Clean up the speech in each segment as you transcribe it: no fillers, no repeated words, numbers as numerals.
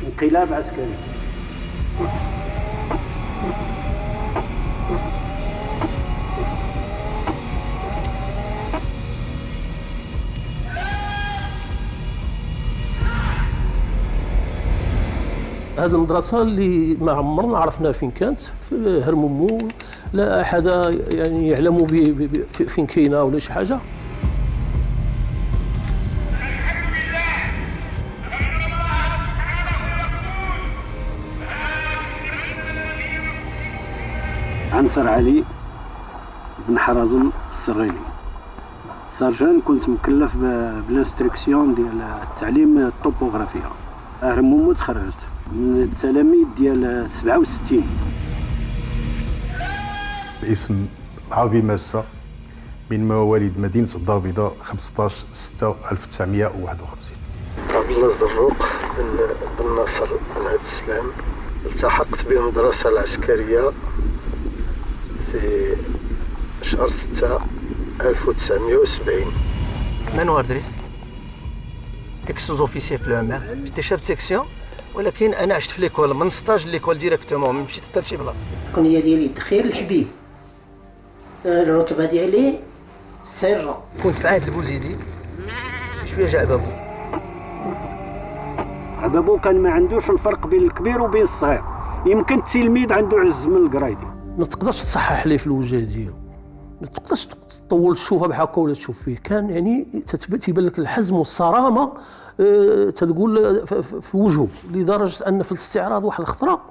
انقلاب عسكري. هذه المدرسة اللي ما عمرنا عرفنا فين كانت، في هرمومو، لا أحد يعني يعلم فين كاينة ولا شي حاجة. عنصر علي بن حرازم الصغيري، سارجان، كنت مكلف بالانستركسيون ديال التعليم الطوبوغرافيا. هرمومو تخرجت من التلاميذ ديال 67. الاسم العربي ماسة، من مواليد مدينة الدار البيضاء 15/6/1951. عبد الله الزروق بن ناصر بن عبد السلام. التحقت بالمدرسة العسكرية في شهر 6/1970. مانوار دريس اكسوز اوفيسير في لومير، جيت شاف سيكسيون، ولكن انا عشت في ليكول من ستاج ليكول ديريكتومون، ما مشيت حتى لشي بلاصه. الكنيه ديالي الدخيل الحبيب، الرتبه ديالي سيرجون. كنت في عهد البوزيدي، شويه جا عبابو. عبابو كان ما عندوش الفرق بين الكبير وبين الصغير، يمكن التلميذ عنده عز من القرايدي. ما تقدرش تصحح ليه في الوجه ديالو، ما تقدرش تطول الشوفه بحال هكا ولا تشوف فيه. كان يعني تيبان لك الحزم والصرامه تقول في وجهه، لدرجه ان في الاستعراض واحد الخطره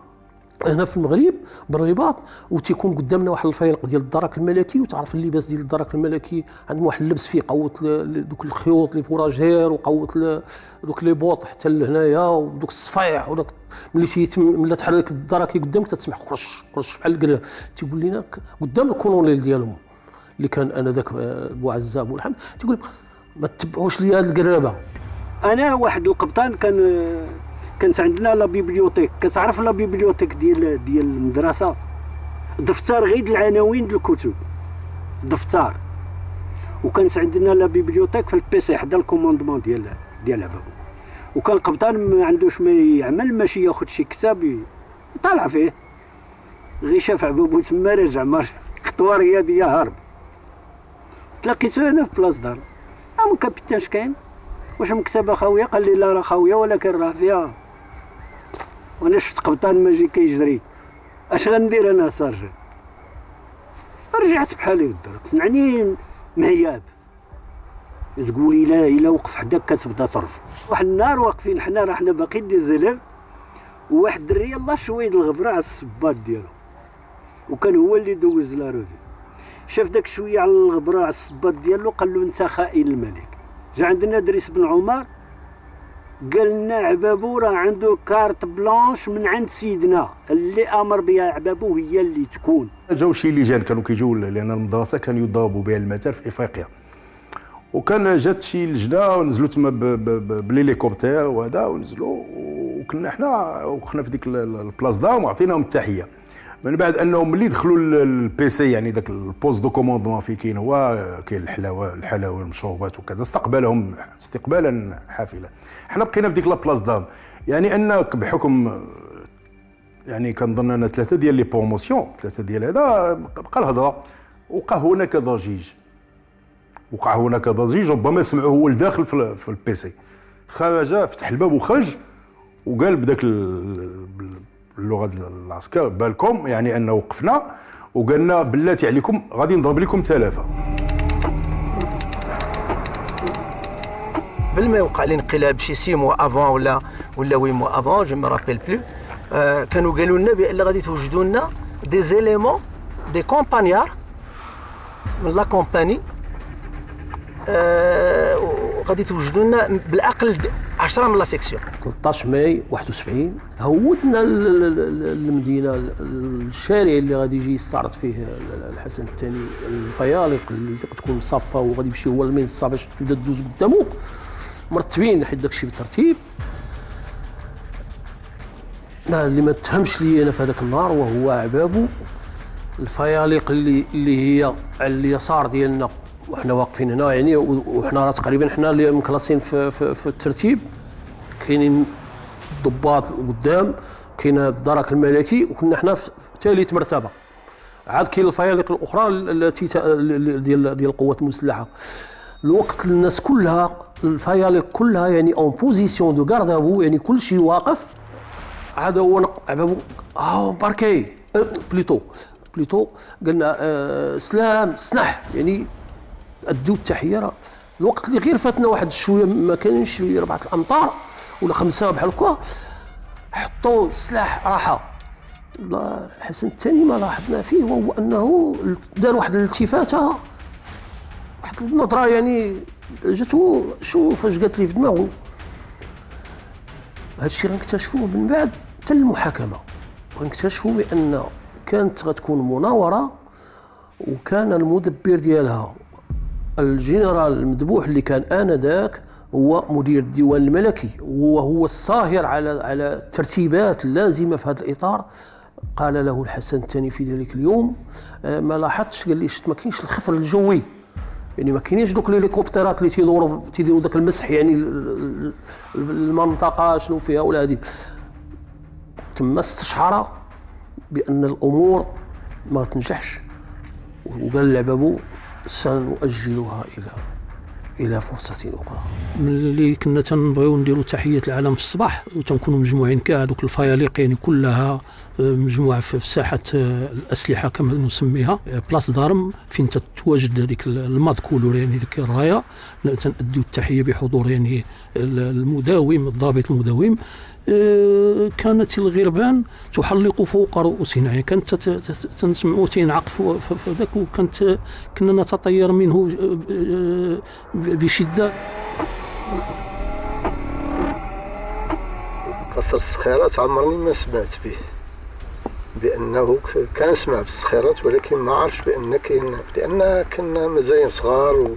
هنا في المغرب بالرباط، وتيكون قدامنا واحد الفيلق ديال الدرك الملكي، وتعرف اللباس ديال الدرك الملكي عندهم واحد اللبس فيه قوت دوك الخيوط لي فوراجير، وقوت دوك لي بوط حتى لهنايا، ودوك الصفايح، وداك ملي تحرك الدرك قدامك تسمع خرش خرش بحال القراب. تيقول لنا قدام الكولونيل ديالهم اللي كان انذاك بوعزاب والحمد، تيقول ما تتبعوش لي هاد القرابه. انا واحد القبطان كانت عندنا لا بيبليوتيك، كتعرف لا بيبليوتيك ديال المدرسه، دفتر غير العناوين ديال الكتب، دفتر. وكانت عندنا لا بيبليوتيك في البيسي حدا الكوموندمون ديال عبابو. وكان قبطان ما عندوش ما يعمل، ماشي ياخذ شي كتاب يطالع فيه، غير شاف عبابو تما راجع خطوه رياضيه هارب. تلاقيته انا في بلاص دار، من كابيتان كاين، واش مكتبه خاويه؟ قال لي لا راه خاويه، ولكن راه فيها. وانا شفت قبطان ماجي كيجري، اش غندير انا سارجان؟ رجعت بحالي للدار، سمعني مهياب، تقولي لا الا وقف حداك كتبدا ترجع. واحد النهار واقفين حنا، راه حنا باقيين دي الزلف، وواحد الدري يلاه شويه الغبره على الصباط ديالو، وكان هو اللي دوز لا روفي. شاف داك شويه على الغبره على الصباط ديالو، قال له انت خائن الملك. جا عندنا دريس بن عمر قال لنا عبابو راه عنده كارت بلانش من عند سيدنا، اللي امر بها عبابو هي اللي تكون. جاو شي لجان كانوا كيجيو، لان المدرسه كانوا يضربوا بها المثل في افريقيا، وكان جات شي لجنه ونزلوا تما بالهليكوبتر وهذا، ونزلوا وكنا حنا وقفنا في ديك البلاص دار وعطيناهم التحيه. من بعد انهم ملي دخلوا البيسي، يعني داك البوست دو كوموندمون فين كاين كاين الحلاوه والمشروبات وكذا، استقبلهم استقبالا حافلا. حنا بقينا في ديك لابلاص دام، يعني انك بحكم يعني كنظن انا 3 ديال لي بروموسيون، 3 ديال هذا، بقى الهضره. وقع هناك ضجيج، ربما سمعوه هو لداخل في البيسي. خرج، فتح الباب وخرج وقال بداك اللغه العسكر، بالكم يعني انه وقفنا وقالنا بلاتي عليكم غادي نضرب لكم تلافه. قبل ما يوقع الانقلاب شي 6 موا افون ولا 8 موا افون، جو مي رابيل بلو، كانوا قالوا لنا بان غادي توجدوا لنا دي زيليمون دي كومبانيار من لا كومباني، وغادي توجدوا لنا بالاقل 10 من لا سيكسيون. 13 ماي 71 هوتنا المدينه، الشارع اللي غادي يجي يستعرض فيه الحسن الثاني الفيالق اللي تكون مصفى وغادي يمشي هو المنصه باش تبدا تدوز قدامه، مرتبين حيت داكشي بالترتيب. اللي ما تفهمش لي انا في هذاك النهار وهو عبابو، الفيالق اللي هي على اليسار ديالنا وحنا واقفين هنا، يعني وحنا راه تقريبا حنا اللي مكلاسين في الترتيب، كاينين الضباط قدام، كاين الدرك الملكي، وكنا حنا في ثالث مرتبه. عاد كاين الفيالق الاخرى التي ديال القوات المسلحه. الوقت الناس كلها الفيالق كلها يعني اون بوزيسيون دو غاردافو، يعني كل شيء واقف. عاد هو عبابو باركي بليتو قلنا سلام سنح، يعني ادوا التحيه. الوقت اللي غير فاتنا واحد شويه، ما كانش 4 الامتار ولا 5 بحال هكا، حطوا سلاح راحه. الحسن الثاني ما لاحظنا فيه وهو انه دار واحد الالتفاته، واحد النظره يعني جاتو، شوف اش قالت لي في دماغه. هذا الشيء غنكتشفوه من بعد حتى المحاكمه، غنكتشفوا بان كانت غتكون مناوره، وكان المدبر ديالها الجنرال المذبوح اللي كان آنذاك هو مدير الديوان الملكي، وهو الصاهر على الترتيبات اللازمه في هذا الاطار. قال له الحسن الثاني في ذلك اليوم ما لاحظتش، قال لي شفت ما كاينش الخفر الجوي، يعني ما كاينينش دوك الهليكوبترات اللي تيديروا داك المسح يعني المنطقه شنو فيها ولا هذه. تم استشعر بان الامور ما تنجحش، وقال لعبابو سنؤجلها الى فرصه اخرى. ملي كنا تنبغيو نديروا تحيه العلم في الصباح، وتنكونوا مجموعين كاع دوك الفيالق يعني كلها مجموعه في ساحه الاسلحه كما نسميها بلاص دارم، فين تتواجد هذيك الماد كولور يعني ديك الرايه. تنأديو التحيه بحضور يعني المداوم، الضابط المداوم. كانت الغربان تحلق فوق رؤوسنا، يعني كانت تنسمعوا تينعق فذاك، وكانت كنا نتطير منه بشده. قصر الصخيرات عمرني ما سمعت به، بانه كنسمع بالصخيرات ولكن ما عرفش بان كاين، لان كنا مازال صغار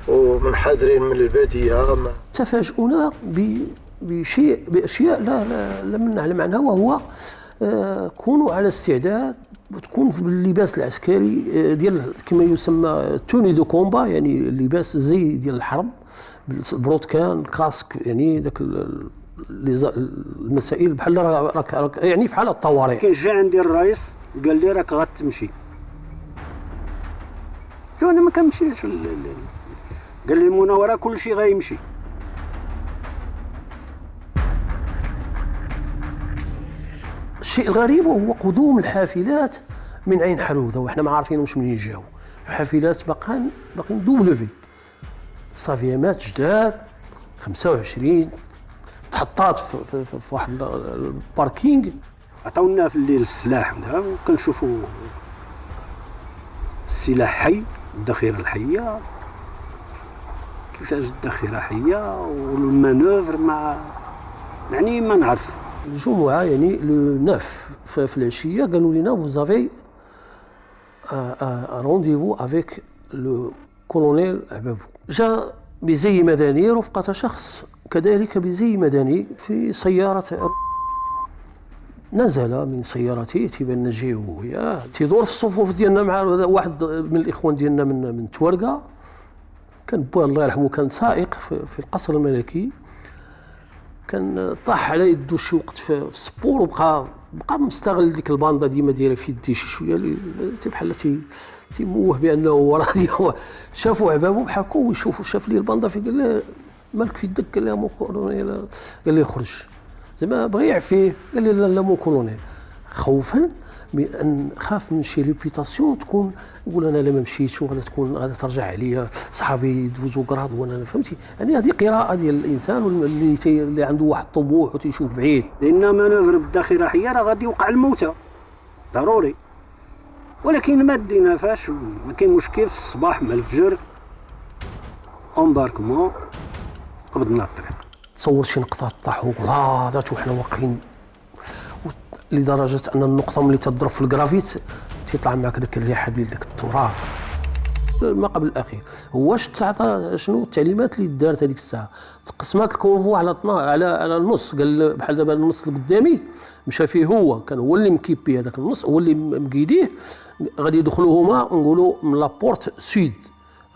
ومنحدرين من الباديه. تفاجؤنا باشياء لم نعلم عنها، وهو كونوا على استعداد وتكون باللباس العسكري ديال كما يسمى توني دو كومبا، يعني اللباس زي ديال الحرب، البروتكان، الكاسك، يعني داك المسائل بحال راك يعني في حاله الطوارئ. كان جا عندي الرئيس قال لي راك غتمشي، انا ما كنمشيش، قال لي المناوره كل شيء غيمشي. الشيء الغريب هو قدوم الحافلات من عين حلوذة، وإحنا ما عارفين واش منين جاو. حافلات باقين دوبلوفي، صافيامات جداد 25 تحطات في واحد الباركينغ. عطاونا في الليل السلاح وكنشوفوا السلاح حي، الذخيره الحيه، كيفاش الذخيره حيه والمانوفر يعني ما نعرف. الجمعة يعني لو 9 في العشية قالوا لنا فوزافي رونديفو افيك لو كولونيل عبابو. جاء بزي مدني، رفقة شخص كذلك بزي مدني في سيارة، نزل من سيارته تيبان نجيو تيدور في الصفوف ديالنا مع واحد من الاخوان ديالنا من توارقة، كان بوه الله يرحمه كان سائق في القصر الملكي، كان طاح على يدو شي وقت في السبور، وبقى مستغل ديك الباندا ديما دايره في يدي شي شويه بحال تيموه بانه هو راضي. شافوا عبابو بحال هكا ويشوفوا، شاف لي الباندا في قال له مالك في يدك، قال له مو كولونيل، قال لي خرج زعما بغى يعفيه، قال لي لا مو كولونيل، خوفا من ان خاف من شي ريبيتاسيون تكون يقول انا لا ما مشيتش وغادا تكون غادا ترجع عليا صحابي يدوزوا قراض وانا فهمتي. يعني هذه قراءه ديال الانسان اللي عنده واحد الطموح وتيشوف بعيد، لان مانوفر بالذخيره حيه راه غادي يوقع الموتى ضروري، ولكن ما دينا فاش ما كاين مشكل. في الصباح مع الفجر امباركمون قبضنا الطريق. تصور شي نقطه طاحوا غلاظات وحنا واقفين، لدرجه ان النقطه ملي تضرب في الكرافيت تيطلع معك داك الريحه ديال داك التراب. ما قبل الاخير هو تعطى شنو التعليمات اللي دارت هذيك الساعه، تقسمات الكونفو على النص، قال بحال دابا النص اللي قدامي مشى فيه هو، كان هو اللي مكيبي هذاك النص، هو اللي مقيديه، غادي يدخلوا هما نقولوا من لابورت سود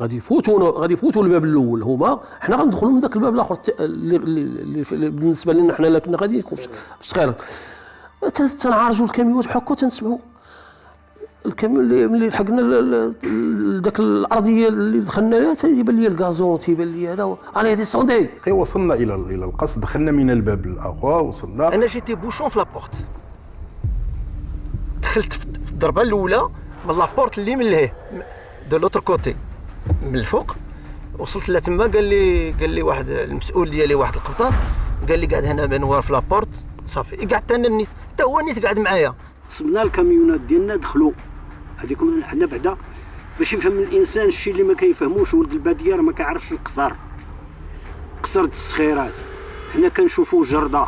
غادي يفوتوا الباب الاول هما، حنا غندخلوا من ذاك الباب الاخر اللي بالنسبه لنا حنا كنا غاديين في الصخيرات. تنعرجوا الكاميوات بحال هكا، تنسمعوا الكاميون اللي لحقنا ذاك الارضيه اللي دخلنا لها، تيبان لي الكازون، تيبان لي هذا على ديسوندي. وصلنا الى القصر، دخلنا من الباب الاخر، وصلنا. انا جيتي بوشون في لابورت، دخلت في الضربه الاولى من لابورت اللي من لهيه دو لوتر كوتي من الفوق. وصلت لتما قال لي واحد المسؤول ديالي، واحد القبطان، قال لي قاعد هنا بنوار في لابورت صافي. قعدت انا النيت، حتى هو النيت قاعد معايا. صبنا الكاميونات ديالنا دخلوا هذيكم حنا بعدا باش يفهم الانسان الشيء اللي ما كيفهموش. ولد الباديه راه ما كيعرفش القصر، قصر الصخيرات حنا كنشوفوه جرده،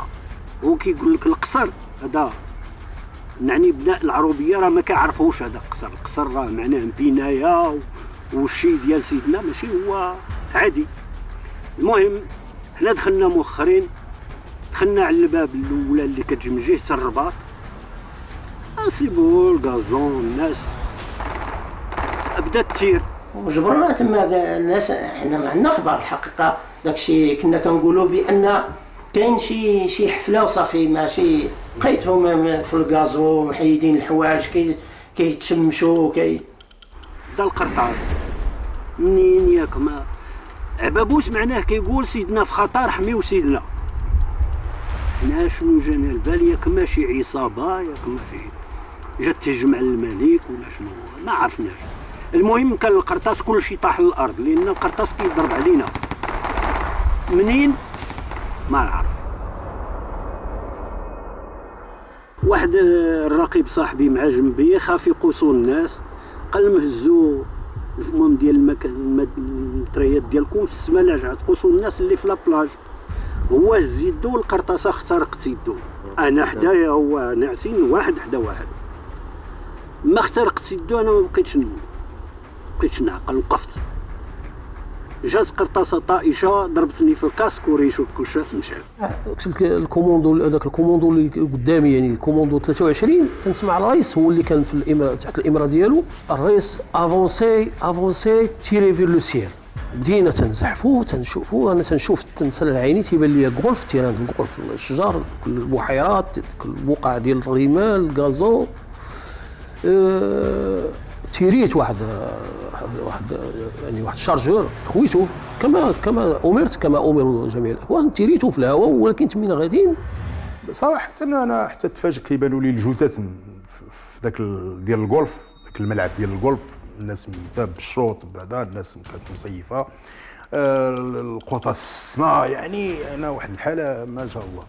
هو كيقول لك القصر هذا يعني بناء العروبيه راه ما كيعرفوش هذا القصر. القصر راه معناه بنايه والشيء ديال سيدنا ماشي هو عادي. المهم حنا دخلنا مؤخرين، دخلنا على الباب الاولى اللي كتجمجيه حتى الرباط، نصيبو الكازون الناس بدات تير وجبرنا تما الناس. حنا ما عندنا خبر الحقيقه، داكشي كنا كنقولوا بان كاين شي حفله وصافي، ماشي بقيتهم في الكازو محيدين الحوايج كيتشمشوا دا القرطاس منين ياك ما عبابوس معناه كيقول سيدنا في خطر حميو سيدنا. حنا شنو جانا البال، ياك ماشي عصابه، ياك ماشي جات تهجم على الملك ولا شنو ما عرفناش. المهم كان القرطاس كلشي طاح للارض، لان القرطاس كيضرب علينا منين ما نعرف. واحد الرقيب صاحبي مع جنبي خاف يقوسوا الناس، قال مهزوا الفموم ديال المطريات ديالكم في السما لاجعه تقوسوا الناس اللي في لابلاج. هو هز يدو والقرطاسه اخترقت يدو، انا حدايا هو ناعسين واحد حدا واحد. ما اخترقت يدو انا ما بقيتش نعقل، وقفت. جات قرطاسه طائشه ضربتني في الكاسك وريشو الكوشات مشات. الكوموندو هذاك الكوموندو اللي قدامي، يعني الكوموندو 23 تنسمع الرئيس هو اللي كان في الاماره تحت الاماره ديالو. الرئيس افونسي تيري فير لو سيل. بدينا تنزحفوا تنشوفوا، انا تنسال عيني تيبان لي غولف، تيران الغولف، الشجر، البحيرات، البقع ديال الرمال، الغازو. تيريت واحد الشارجور خويته كما امر جميع الاخوان، تيريته في الهواء. ولكن تمينا غاديين صراحه انا حتى تفاجئ كيبانوا لي الجثث في ذاك ديال الجولف، ذاك الملعب ديال الجولف، الناس ميته بالشوط بعدا، الناس كانت مصيفه، القطاس في السماء. يعني انا واحد الحاله ما شاء الله.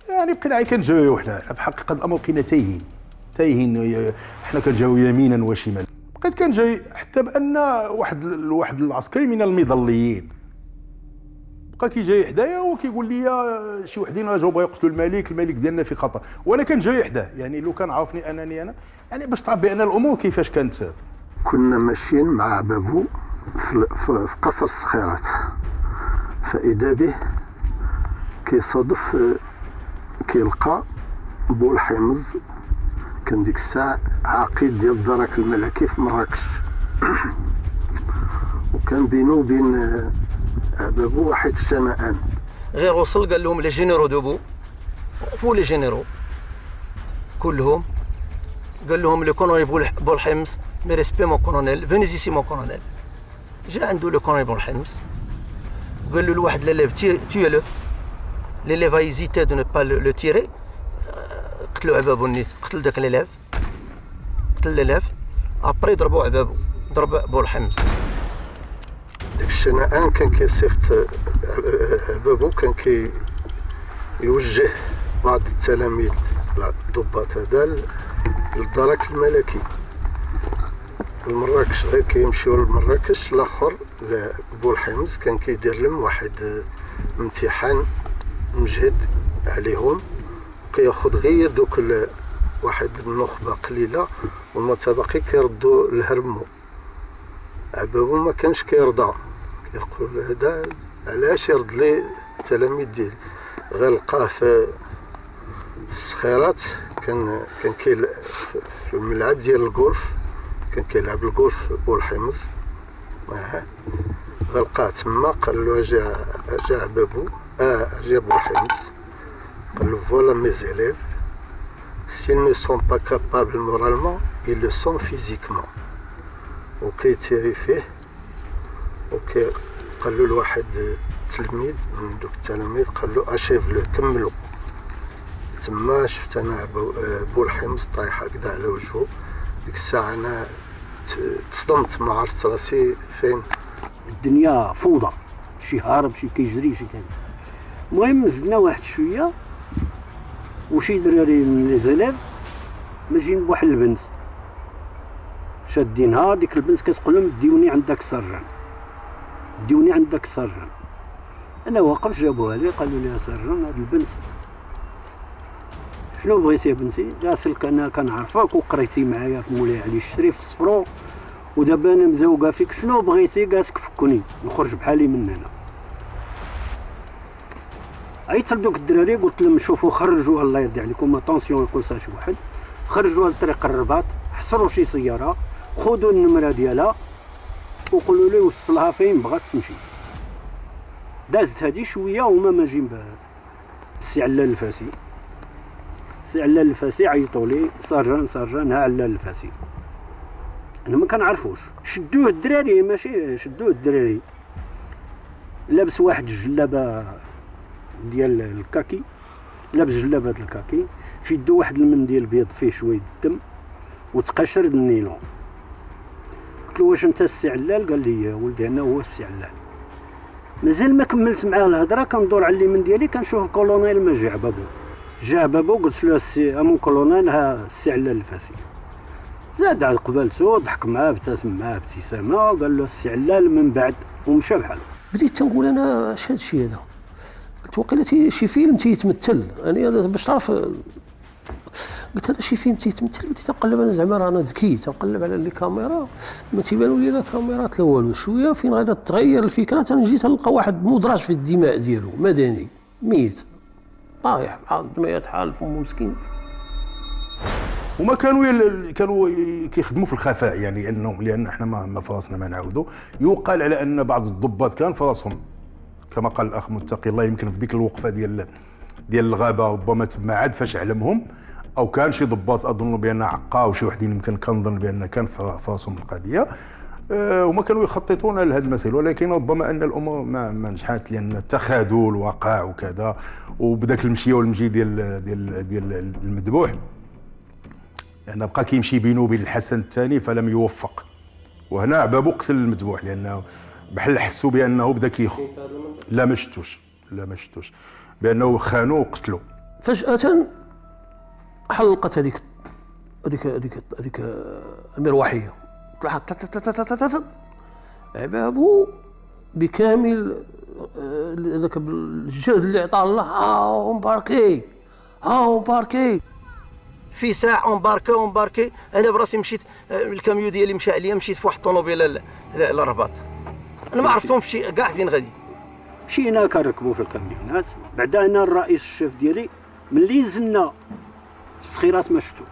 يعني بقينا كنجاويو حنا في حقيقه الامر، بقينا تايهين. حنا كنجاويو يمينا وشمالا. بقيت كنجاي حتى بان واحد العسكري من المظليين بقى كيجاي حدايا وكيقول لي شي وحدين جاو بغاو يقتلوا الملك ديالنا في خطر، وانا كنجاي حداه. يعني لو كان عارفني انني انا يعني باش تعرف بان الامور كيفاش كانت. كنا ماشيين مع بابو في قصر الصخيرات، فإذا به كيصادف كيلقى بولحمص، كان ديك الساعة عقيد ديال الدرك الملكي في مراكش، وكان بينه وبين بابو واحد الشنآن. غير وصل قال لهم لي جينيرو دوبو، وقفوا لي جينيرو كلهم، قال لهم لو كولونيل بولحمص مي ريسبي مون كولونيل، فيني زيسي مون كولونيل. جا عنده لو كولونيل بولحمص قال له لواحد ليليف تيولو، ليليف هيزيتي دو نو با لو تيري، قتلوا عبابو النيت، قتل داك ليليف، قتل ليليف، ابري ضربوا عبابو، ضرب بولحمص. داك الشنآن كان كيصيفط عبابو، كان كيوجه بعض التلاميذ الضباط هذا للدرك الملكي لمراكش. غير كيمشيو لمراكش، الاخر بولحمص كان كيدير لهم واحد امتحان مجهد عليهم، كياخذ غير دوك واحد النخبه قليله، والمتبقي كيردوا لهرمو. عبابو ما كانش كيرضى، كيقول هذا علاش يرد لي التلاميذ ديالي. غير لقاه في الصخيرات، كان في الملعب ديال الجولف، كان كيلعب الجولف بولحمص، غلقاه تما، قال له جا بابو جا بوحيمس، قال له فوالا مي زيليف s'ils ne sont pas capables moralement ils le sont physiquement. وكيتيري فيه قال له لواحد تلميذ من دوك التلاميذ، قال له اشيف لو كملوا. تما شفت انا بوالحمص طايح هكذا على وجهه. ديك الساعه انا تصدمت، ما عرفت راسي فين. الدنيا فوضى، شي هارب شي كيجري شي كذا. المهم زدنا واحد شويه وشي دراري من لي زيليف ماجيين بواحد البنت شادينها. ديك البنت كتقول لهم ديوني عند داك السرجان، ديوني عند داك السرجان. انا واقف جابوها لي، قالوا لي يا سرجان هاد البنت شنو بغيتي يا بنتي؟ لا سلك انا كنعرفك وقريتي معايا في مولاي علي الشريف في الصفرو، ودابا انا مزوقه فيك، شنو بغيتي؟ قالت فكوني نخرج بحالي من هنا. عيطت لدوك الدراري قلت لهم شوفوا خرجوا الله يرضي عليكم، اطونسيون يقول شي واحد، خرجوا لطريق الرباط، حصروا شي سياره، خذوا النمره ديالها وقولوا لي وصلها فين بغات تمشي. دازت هذه شويه وهما ماجين بالسي علال الفاسي. السي علال الفاسي عيطوا لي سرجان ها علال الفاسي. انا ما كنعرفوش، شدوه الدراري، ماشي شدوه الدراري، لابس واحد الجلابه ديال الكاكي، لابس جلابه الكاكي، في يدو واحد المنديل بيض فيه شويه الدم وتقشر النيلون. قلت له واش انت السي علال؟ قال لي يا ولدي انا هو السي علال. مازال ما كملت معاه الهضره كندور على اليمين ديالي كنشوف الكولونيل ما جا بابو قلت له السي امون كولونيل ها السي علال الفاسي. زاد قبلته ضحك معاه ابتسم معاه ابتسامه، قال له السي علال من بعد ومشى بحاله. بديت تنقول انا اش هذا الشيء هذا، قلت وقيلا شي فيلم تيتمثل يعني باش تعرف. قلت هذا شي فيلم تيتمثل. بديت تنقلب انا زعما رانا ذكي، تنقلب على لي كاميرا ما تيبانوا لي لا كاميرات لا والو. شويه فين غادا تغير الفكره تنجي تلقى واحد مدرج في الدماء ديالو مدني ميت طايح الدماء يطحال فمو مسكين. هما كانوا كيخدموا في الخفاء، يعني انهم لان احنا ما فراسنا ما نعاودوا. يقال على ان بعض الضباط كان فراسهم كما قال الاخ متقي الله، يمكن في ديك الوقفه ديال الغابه ربما تما عاد فاش علمهم، او كان شي ضباط اظن بان عقاو شي وحدين، يمكن كنظن بان كان فراسهم القضيه. هما كانوا يخططون لهذه المسائل، ولكن ربما ان الامور ما نجحت لان تخاذوا الواقع وكذا، وبداك المشي والمجي ديال المذبوح لأنه بقى كيمشي بينه وبين الحسن الثاني فلم يوفق. وهنا عبابو قتل المذبوح لأنه بحال حسوا بأنه بدا لا ما شفتوش بأنه خانوه وقتلوا. فجأة حلقت هذيك المروحية، طلعت عبابو بكامل ذاك الجهد اللي عطاه الله، هاو مباركي في ساعه امباركي. انا براسي مشيت الكاميو ديالي مشى عليا، مشيت في واحد الطوموبيله للرباط، انا ما عرفتهم في كاع فين غادي. مشينا كنركبوا في الكاميونات. بعدا انا الرئيس الشيف ديالي ملي نزلنا في السخيرات ما شفتو،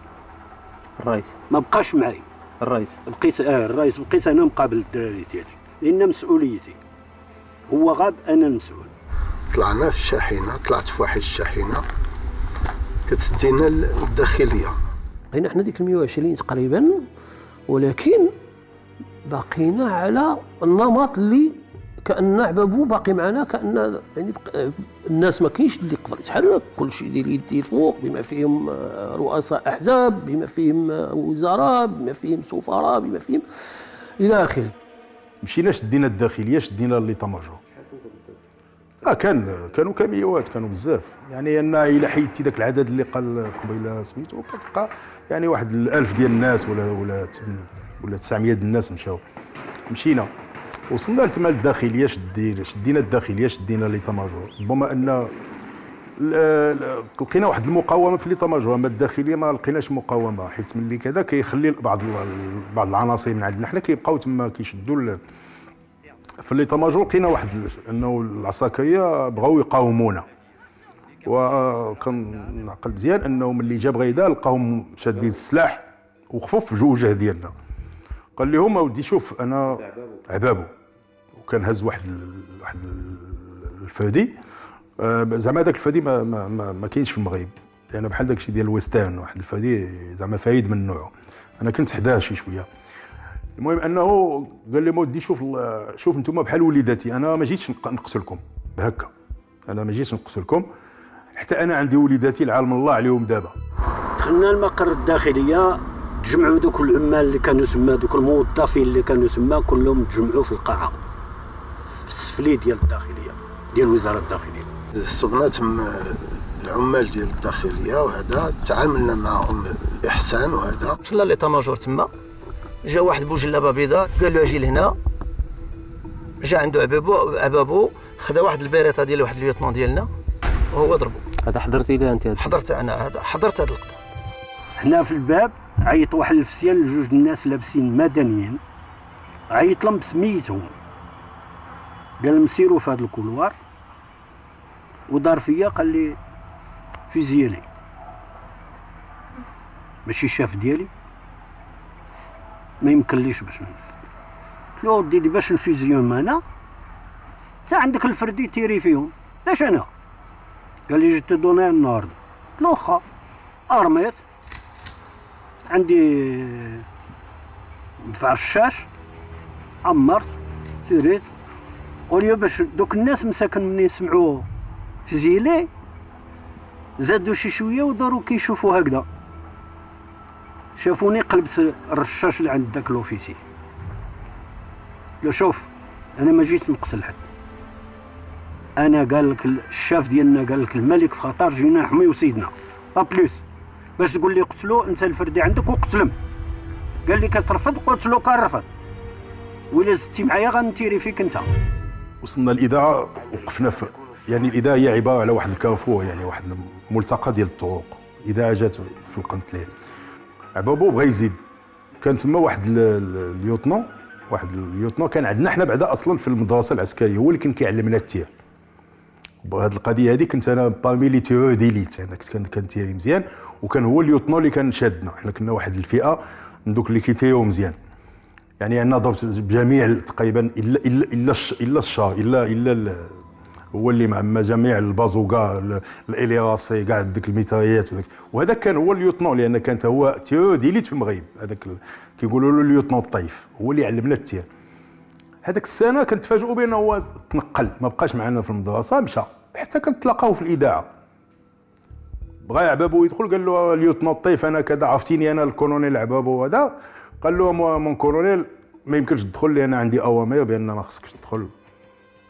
الرئيس ما بقاش معايا. الرئيس بقيت انا مقابل الدراري ديالي لان مسؤوليتي، هو غاب انا المسؤول. طلعنا في الشاحنه، طلعت في واحد الشاحنه كتدينا الداخليه. بقينا حنا ديك 120 تقريبا، ولكن باقينا على النمط اللي كان عبابو باقي معنا، كان يعني الناس ما كاينش اللي يقدر يتحرك، كل شيء يدير فوق، بما فيهم رؤساء احزاب، بما فيهم وزراء، بما فيهم سفراء، بما فيهم الى اخره. مشينا شدينا الداخليه، شدينا ليطاماجور. كانوا كميوات، كانوا بزاف، يعني ان الى حيدتي ذاك العدد اللي قال قبيله سميتو كتبقى يعني واحد 1000 ديال الناس ولا 900 ديال الناس مشاو. مشينا وصلنا لتما الداخليه، شدينا الداخليه، شدينا ليطاماجور. ربما ان لقينا واحد المقاومه في ليطاماجور، اما الداخليه ما لقيناش مقاومه، حيت ملي كذا كيخلي بعض العناصر من عندنا حنا كيبقاو تما كيشدوا في ليطاماجور. لقينا واحد انه العساكريه بغاو يقاومونا، وكنعقل مزيان انه ملي جا بغيده لقاهم شادين السلاح وقفوا في الوجه ديالنا. قال لهم اودي شوف انا عبابو، وكان هز واحد الفادي، زعما هذاك الفادي ما كاينش في المغرب، لان بحال داكشي ديال الويسترن، واحد الفادي زعما فايد من نوعه. انا كنت حداه شي شويه. المهم انه قال لي مودي شوف انتم بحال وليداتي، انا ما جيتش نقتلكم بهكا، انا ما جيتش نقتلكم، حتى انا عندي وليداتي العالم الله عليهم دابا. دخلنا المقر الداخليه، تجمعوا دوك العمال اللي كانوا تما، دوك الموظفين اللي كانوا تما كلهم تجمعوا في القاعه في السفلي ديال الداخليه ديال وزاره الداخليه. صبنا تما العمال ديال الداخليه وهذا، تعاملنا معهم باحسان وهذا. وصلنا ليطا ماجور تما، جا واحد بوجلابه بيضاء قال له اجي لهنا، جا عنده عبابو خدا واحد البيريطه ديال واحد الليوتنون ديالنا وهو ضربو. هذا حضرتي له انت؟ حضرت انا، حضرت هذا اللقطه. حنا في الباب عيط واحد الفسيان لجوج الناس لابسين مدنيين، عيط لهم بسميتهم، قال لهم سيروا في هذا الكولوار، ودار فيا قال لي فيزيالي ماشي الشاف ديالي، ما يمكنليش باش ننفذ. قلت له ودي باش نفيزيون انا، انت عندك الفردي تيري فيهم، لاش انا؟ قال لي جيت دوني النهارده. قلت له واخا. ارميت، عندي مدفع الشاش، عمرت، سيريت، وليا باش دوك الناس مساكن مني يسمعوا فيزيلي زادوا شي شويه وداروا كيشوفوا هكذا، شافوني قلبت الرشاش اللي عند داك لوفيسي. لو شوف انا ما جيت نقتل حد، انا قال لك الشاف ديالنا قال لك الملك في خطر، جينا نحميو سيدنا با بلوس، باش تقول لي قتلو انت الفردي عندك وقتلم. قال لي كترفض، قلت له كنرفض، ولا زدتي معايا غنتيري فيك انت. وصلنا الاذاعه، وقفنا في، يعني الاذاعه هي عباره على واحد الكافو، يعني واحد الملتقى ديال الطرق. الاذاعه جات في القنت ليه، عبابو بغى يزيد، كان تما واحد اليوتنون كان عندنا حنا بعدا اصلا في المدرسه العسكريه، هو اللي كان كيعلمنا التير. وبهذه القضيه هذه كنت انا بارمي لي تيرور ديليت، انا كنت كنتيري مزيان، وكان هو اليوتنون اللي كان شادنا. حنا كنا واحد الفئه من دوك اللي كيتيريو مزيان، يعني عندنا ضربت بجميع تقريبا الا الشار، الا هو اللي مع جميع البازوكا الاليراسي كاع ديك الميتريات وهذا كان هو اليوتنون، لان كانت هو تيرور ديليت في المغرب، هذاك كيقولوا له اليوتنون الطيف، هو اللي علمنا التير. هذاك السنه كنتفاجئوا بانه هو تنقل، ما بقاش معنا في المدرسه، مشى حتى كنتلاقاو في الاذاعه. بغى عبابو يدخل، قال له اليوتنون الطيف انا كذا، عرفتيني انا الكولونيل عبابو هذا. قال له مون كولونيل ما يمكنش تدخل، لان عندي اوامر بان ما خصكش تدخل،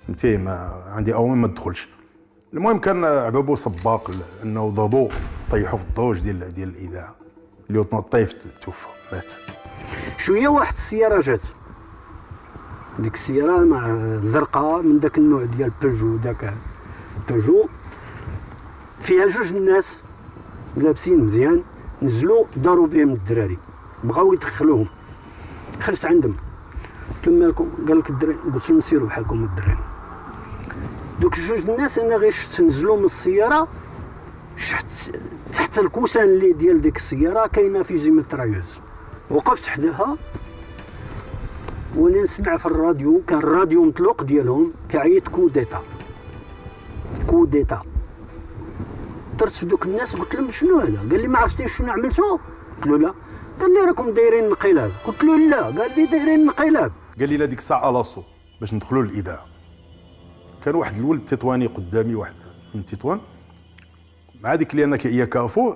فهمتي، ما عندي اوامر ما تدخلش. المهم كان عبابو سباق انه ضربو طيحوا في الدروج ديال الاذاعه. اليوتنون الطيف توفى، مات. شويه واحد السياره جات، ديك السياره مع زرقاء من داك النوع ديال بيجو، داك بيجو فيها جوج الناس لابسين مزيان، نزلوا داروا بهم الدراري، بغاو يدخلوهم. خرجت عندهم قلت لهم مالكم؟ قال لك الدراري، قلت لهم سيروا بحالكم الدراري. دوك جوج الناس انا غير شفت نزلوا من السياره، شفت تحت الكوسان اللي ديال ديك السياره كاينه فيزي مترايوز، وقفت حداها وانا نسمع في الراديو، كان الراديو مطلوق ديالهم كيعيط كوديتا كوديتا. درت في دوك الناس قلت لهم شنو هذا؟ قال لي ما عرفتيش شنو عملتو؟ قلت له لا. قال لي راكم دايرين انقلاب. قلت له لا. قال لي دايرين انقلاب. قال لي لا ديك الساعه لاصو باش ندخلوا للاذاعه. كان واحد الولد تطواني قدامي، واحد من تطوان، مع ديك اللي انا هي كافو.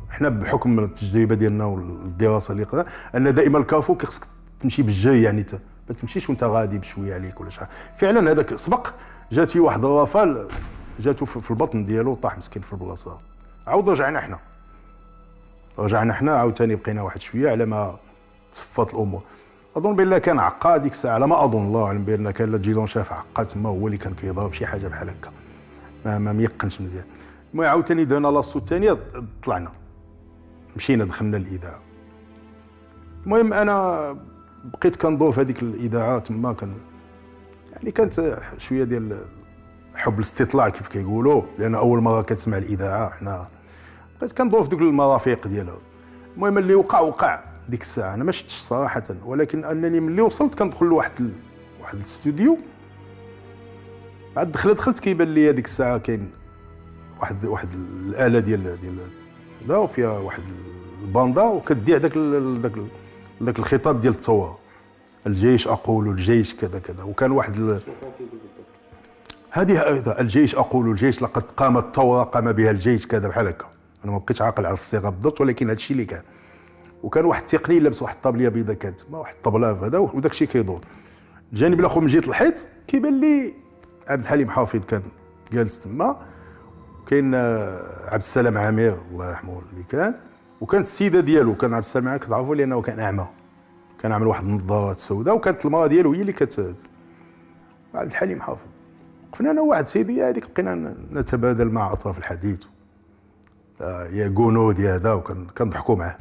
حنا بحكم التجربه ديالنا والدراسه اللي قرا ان دائما الكافو كيخصك تمشي بالجاي، يعني ما تمشيش وانت غادي بشويه عليك ولا شحال. فعلا هذاك سبق، جات فيه واحد الرافال جاتو في البطن ديالو، طاح مسكين في البلاصه. عاود رجعنا حنا عاوتاني بقينا واحد شويه على ما تصفات الامور. اظن بان كان عقا ديك الساعه، على ما اظن، الله اعلم، بان كان لا جيدون شاف عقا تما، هو اللي كان كيضرب شي حاجه بحال هكا، ما ميقنش مزيان. المهم عاوتاني درنا لاصو الثانيه، طلعنا مشينا دخلنا الاذاعه. المهم انا بقيت كندور في هذيك الاذاعه تما، كان يعني كانت شويه ديال حب الاستطلاع كيف كيقولوا، لان اول مره كتسمع الاذاعه. حنا بقيت كندور في دوك المرافق ديالها. المهم اللي وقع ديك الساعه انا ما شفتش صراحه، ولكن انني ملي وصلت كندخل لواحد الاستوديو. بعد دخلت كيبان لي هذيك الساعه كاين واحد الاله ديال هذا، وفيها واحد الباندا وكديع داك الخطاب ديال الثوره، الجيش اقول الجيش كذا كذا. وكان واحد هذه الجيش اقول الجيش لقد قامت الثوره قام بها الجيش كذا بحال هكا. انا ما بقيتش عاقل على الصيغه بالضبط، ولكن هذا الشيء اللي كان. وكان واحد التقني لابس واحد الطابليه بيضاء كانت ما واحد الطبله هذا، وداك الشيء كيدور. الجانب الاخر من جهه الحيط كيبان لي عبد الحليم حافظ كان جالس تما، كاين عبد السلام عامر الله يرحمه اللي كان، وكانت السيده ديالو كان عبد السلام عامر كتعرفوا لانه كان اعمى، كان عامل واحد النظارات سوداء، وكانت المراه ديالو هي اللي عبد الحليم حافظ. وقفنا انا وواحد سيدي هذيك بقينا نتبادل مع اطراف الحديث، يا كونود يا هذا، وكنضحكوا معاه.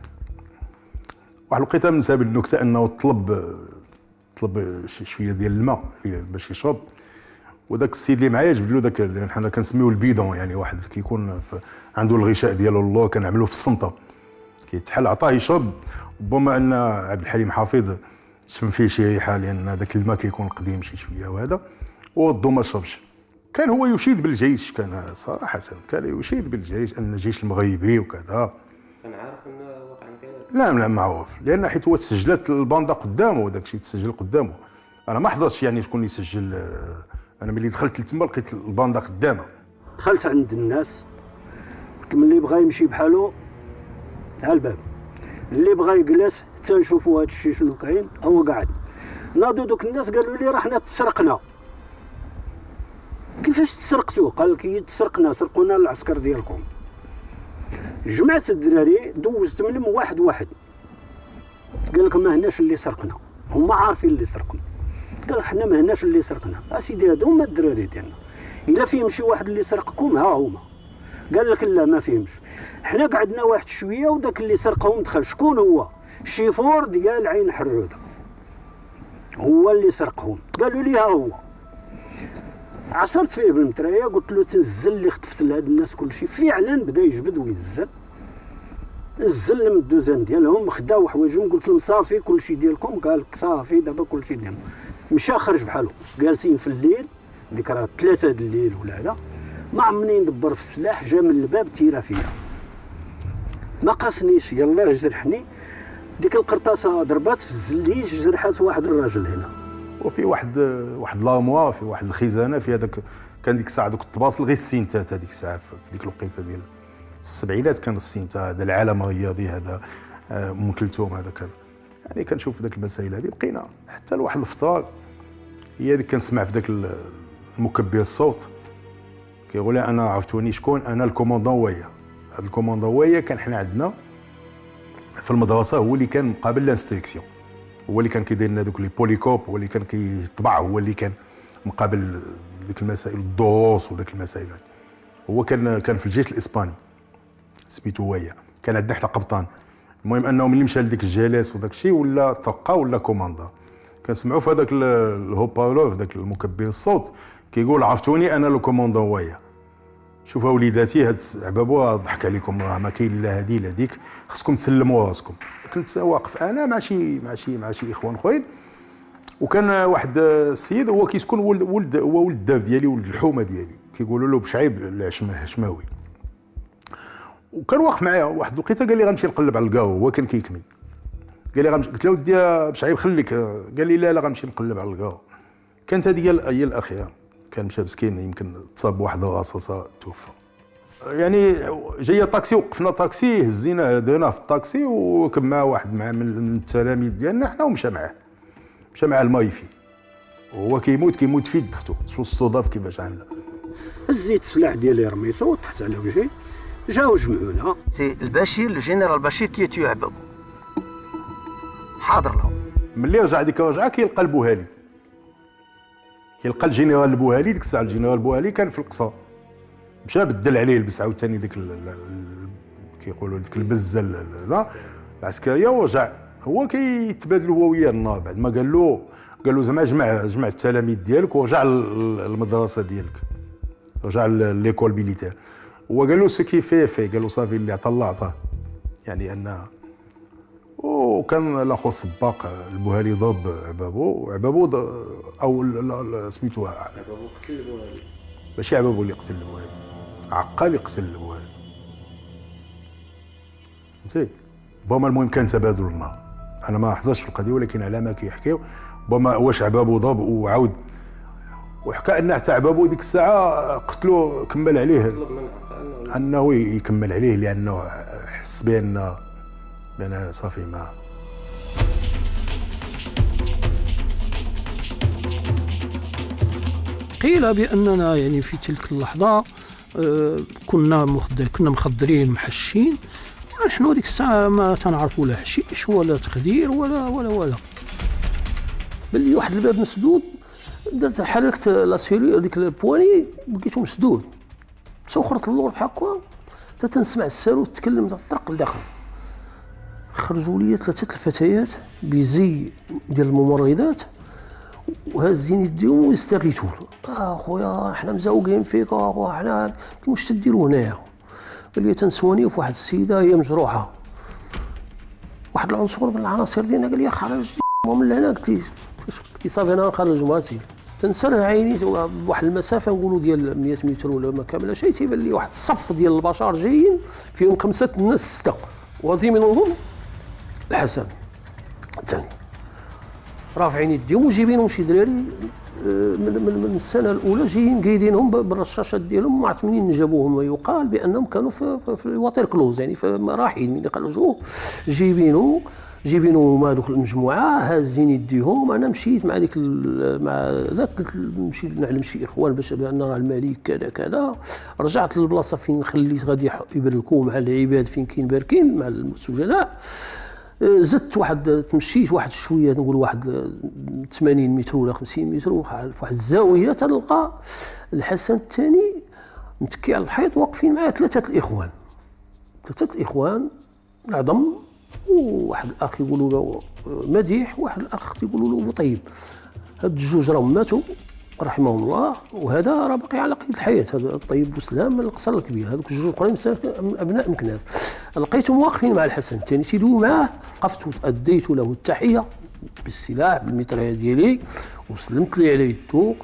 واحد الوقيته من سبب النكته انه طلب شويه ديال الماء باش يشرب، وداك السيد اللي معايا جبد له داك حنا كنسميوه البيدون، يعني واحد كيكون عنده الغشاء ديالو الله كنعملوه في السنطه كيتحل، عطاه يشرب. ربما ان عبد الحليم حافظ شم فيه شي ريحه لان داك الماء كيكون قديم شي شويه وهذا، وردو ما شربش. كان هو يشيد بالجيش، كان صراحه كان يشيد بالجيش ان الجيش المغربي وكذا. كان عارف ان واقع كذا؟ لا معروف، لان حيت هو تسجلت الباندا قدامه وداك الشيء تسجل قدامه. انا ما حضرتش يعني شكون اللي يسجل، انا ملي دخلت لتما لقيت الباندا قدامه. دخلت عند الناس، قلت لهم اللي بغى يمشي بحالو على الباب، اللي بغى يجلس حتى نشوفوا هذا الشيء شنو كاين. هو قاعد ناضوا دوك الناس قالوا لي راه حنا تسرقنا. كيفاش تسرقتوا؟ قال لك تسرقنا، سرقونا العسكر ديالكم. جمعت الدراري دوزت منهم واحد قال لك ما هناش اللي سرقنا، هما عارفين اللي سرقنا. قال حنا ما هناش اللي سرقنا، اسيدي هادو هما الدراري ديالنا، الا فيهم شي واحد اللي سرقكم ها هما. قال لك لا ما فيهمش، حنا قعدنا واحد شويه وداك اللي سرقهم دخل. شكون هو؟ الشيفور ديال عين حروده هو اللي سرقهم. قالوا لي ها هو. عصرت فيه بالمتريه، قلت له تنزل اللي خطفت لهاد الناس كلشي. فعلا بدا يجبد وينزل، نزل لهم الدوزان ديالهم، خداو حوايجهم. قلت لهم صافي كلشي ديالكم؟ قال لك صافي دابا كلشي ديالنا. مشى خرج بحالو. جالسين في الليل، ديك راه 3 د الليل ولا هذا، ما عمرني ندبر في السلاح، جا من الباب تيرا فيا، ما قاسنيش، يلاه جرحني. ديك القرطاسه ضربات في الزليج، جرحات واحد الراجل هنا. وفي واحد لاموا، في واحد الخزانه في هذاك، كان ديك الساعه دوك الطباصل غير السينتات هذيك الساعه في ديك الوقيته ديال السبعينات كان السينتا هذا العالم الرياضي هذا، ام كلثوم هذا كان يعني كنشوف ذاك المسائل هذه. بقينا حتى لواحد الفطار، هي هذيك كنسمع في ذاك المكبر الصوت كيقول لي انا عرفتوني شكون، انا الكوموندون ويا. هذا الكوموندون ويا كان حنا عندنا في المدرسه، هو اللي كان مقابل لانستركسيون، هو اللي كان كيدير لنا دوك لي بوليكوب، هو اللي كان كيطبع، هو اللي كان مقابل ديك المسائل الدروس وداك المسائل هذه. هو كان في الجيش الاسباني سميتو ويا، كان عندنا حتى قبطان. المهم انه ملي مشى لديك الجلاس وداك الشيء ولا طقه ولا كوماندا، كنسمعوا في هذاك الهوبارلور في ذاك المكبر الصوت كيقول عرفتوني انا لو كوموندون ويا. شوفوا وليداتي هاد عبابو ضحك عليكم، راه ما كاين لا هادي لا ديك، خصكم تسلموا راسكم. كنت واقف انا مع شي اخوان خويا، وكان واحد السيد هو كيسكن ولد الداب ديالي، ولد الحومه ديالي، كيقولوا له بشعيب العشماوي. وكان واقف معايا واحد الوقيته، قال لي غنمشي نقلب على الكاو، هو كان كيكمي. قال لي قلت له ودي بشعيب خليك، قال لي لا غنمشي نقلب على الكاو. كانت هذه هي الاخيره، كان مشى مسكين يمكن تصاب بواحد الرصاصه توفى. يعني جايه طاكسي، وقفنا طاكسي، هزيناه درناه في الطاكسي، وركب معاه واحد من التلاميذ ديالنا حنا، ومشى معاه المايفي، وهو كيموت في يد شو الصدف كيفاش عامله. هزيت السلاح ديالي رميتو تحت على وجهي، جاو جمعونا. سي البشير، لو جينيرال بشير كي تيو عبابو حاضر لهم. ملي رجع ديك الرجعه كيلقى البوهالي، كيلقى الجنرال البوهالي. ديك الساعه الجنرال البوهالي كان في القصا، مشى بدل عليه لبس عاوتاني ديك كيقولوا ديك البزه العسكريه، ورجع هو كيتبادلوا هو وياه النار. بعد ما قال له زعما جمع التلاميذ ديالك ورجع للمدرسه ديالك، رجع ليكول ميليتير. هو قال له سو كي في قال له صافي اللي عطا الله عطاه، يعني ان وكان الاخو سباق البوهالي ضرب عبابو، وعبابو او سميتو عبابو قتل البوهالي، ماشي عبابو اللي قتل البوهالي، عقال يقتل البوهالي. فهمتي؟ بوما المهم كان تبادل الماء. انا ما حضرتش في القضيه ولكن على ما كيحكيو بوما واش عبابو ضرب وعاود، وحكى ان حتى عبابو ديك الساعه قتلو، كمل عليه انه يكمل عليه لانه حس بان صافي ما. قيل باننا يعني في تلك اللحظه كنا مخدرين محشين، نحن هذيك الساعه ما تنعرفوا لا حشيش ولا تخدير ولا بلي واحد الباب مسدود، درت حركت لاسيري هذيك البواني لقيتو مسدود، تسخرت اللور بحال هكا حتى تنسمع الساروت تتكلم تطرق لداخل. خرجوا لي 3 الفتيات بزي ديال الممرضات وهازين يديهم ويستغيثون، اخويا حنا مزوقين فيك اخويا، حنا انت واش تديروا هنايا؟ قال لي تنسوني في واحد السيده هي مجروحه، واحد العنصر من العناصر ديالنا قال لي خرج من لهنا، قلت صافي انا نخرج مراسيل. تنسرها عيني بواحد المسافه نقولوا ديال 100 متر ولا ما كامله شيء، تيبان لي واحد الصف ديال البشر جايين فيهم 5 الناس 6 وهذه منهم الحسن الثاني رافعين يديهم وجايبينهم شي دراري من السنه الاولى جايين قايدينهم بالرشاشات ديالهم، ما عرفت منين جابوهم. يقال بانهم كانوا في الواتر كلوز يعني في رايحين من خرجوه جايبينهم هذوك المجموعه هازين يديهم. انا مشيت مع ذاك مشيت نعلم شي اخوان باش بان راه الملك كذا كذا، رجعت للبلاصه فين خليت غادي يبركوا مع العباد فين كاين باركين مع السجناء. زدت تمشيت واحد شويه نقول واحد 80 متر ولا 50 متر في واحد الزاويه تلقى الحسن الثاني متكي على الحيط واقفين معاه 3 الاخوان العظم، وواحد الاخ يقولوا له مديح، واحد الاخ يقولوا له بطيب. هاد الجوج راهم ماتوا رحمهم الله، وهذا راه باقي على قيد الحياه، هذا الطيب بوسلام من القصر الكبير، هذوك الجوج الاخرين ابناء مكناس. لقيتهم واقفين مع الحسن الثاني تيدوي معاه، وقفت واديت له التحيه بالسلاح بالمطريه ديالي وسلمت لي على يدو،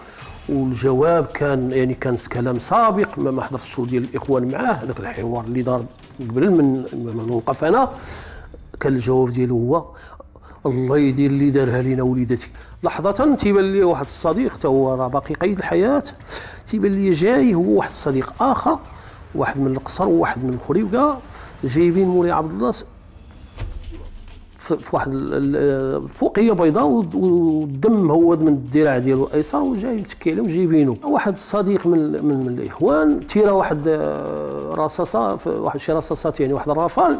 والجواب كان كلام سابق ما حضرتش ديال الاخوان معاه. هذاك الحوار اللي دار قبل من نوقف انا كان الجواب ديالو هو الله يدير اللي دارها لينا وليدتي. لحظة تيبان لي واحد الصديق حتى هو راه باقي قيد الحياة، تيبان لي جاي هو واحد الصديق آخر، واحد من القصر وواحد من الخريبكة، جايبين مولاي عبد الله في واحد الفوقية بيضاء والدم مهود من الذراع ديالو الأيسر وجاي متكي عليهم جايبينه. واحد الصديق من الإخوان تيرا واحد رصاصة، واحد شي رصاصات يعني واحد الرافال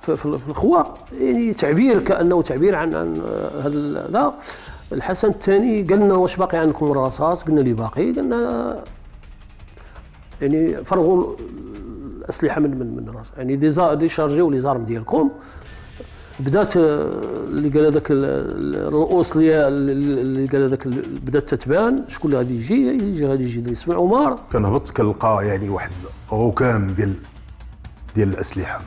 في الخوا، يعني تعبير كانه تعبير عن هذا. الحسن الثاني قال لنا واش باقي عندكم الرصاص؟ قلنا لي باقي، قلنا يعني فرغوا الاسلحه من الراس، يعني دي شارجيو لي زارم ديالكم. بدات اللي قال هذاك الرؤوس اللي قال هذاك بدات تتبان شكون اللي غادي يجي اسمه عمر. كنهبط كنلقى يعني واحد ركام ديال الاسلحه،